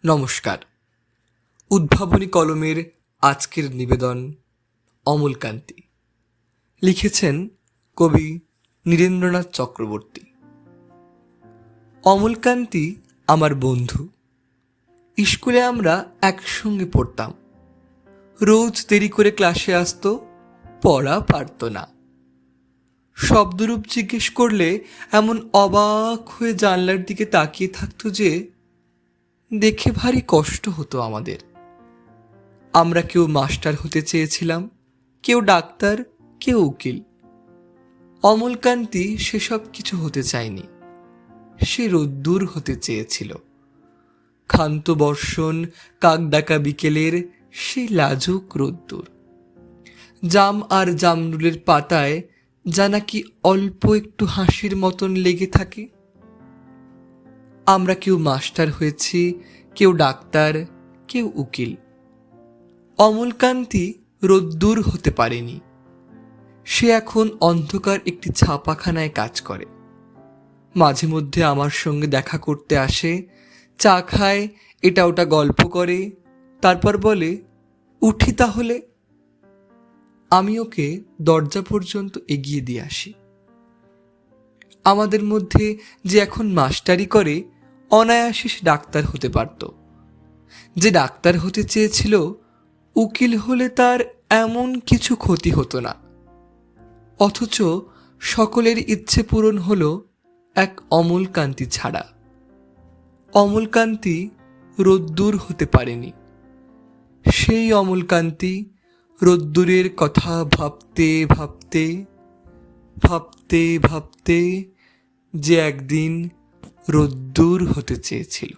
নমস্কার। উদ্ভাবনী কলমের আজকের নিবেদন অমলকান্তি। লিখেছেন কবি নীরেন্দ্রনাথ চক্রবর্তী। অমলকান্তি আমার বন্ধু। স্কুলে আমরা একসঙ্গে পড়তাম। রোজ দেরি করে ক্লাসে আসতো, পড়া পারত না। শব্দরূপ জিজ্ঞেস করলে এমন অবাক হয়ে জানলার দিকে তাকিয়ে থাকতো যে দেখে ভারী কষ্ট হতো আমাদের। আমরা কেউ মাস্টার হতে চেয়েছিলাম, কেউ ডাক্তার, কেউ উকিল। অমলকান্তি সেসব কিছু হতে চায়নি। সে রোদ্দুর হতে চেয়েছিল। ক্ষান্ত বর্ষণ, কাকডাকা বিকেলের সেই লাজুক রোদ্দুর। জাম আর জামরুলের পাতায় যা নাকি অল্প একটু হাসির মতন লেগে থাকে। আমরা কেউ মাস্টার হয়েছি, কেউ ডাক্তার, কেউ উকিল। অমলকান্তি রোদ্দুর হতে পারেনি। সে এখন অন্ধকার একটি ছাপাখানায় কাজ করে। মাঝে মধ্যে আমার সঙ্গে দেখা করতে আসে, চা খায়, এটা ওটা গল্প করে, তারপর বলে, উঠি তাহলে। আমি ওকে দরজা পর্যন্ত এগিয়ে দিয়ে আসি। আমাদের মধ্যে যে এখন মাস্টারি করে, অনায়াসে সে ডাক্তার হতে পারত। যে ডাক্তার হতে চেয়েছিল, উকিল হলে তার এমন কিছু ক্ষতি হতো না। অথচ সকলের ইচ্ছে পূরণ হলো এক অমলকান্তি ছাড়া। অমলকান্তি রোদ্দুর হতে পারেনি। সেই অমলকান্তি রোদ্দুরের কথা ভাবতে ভাবতে ভাবতে ভাবতে যে একদিন রোদ্দুর হতে চেয়েছিল।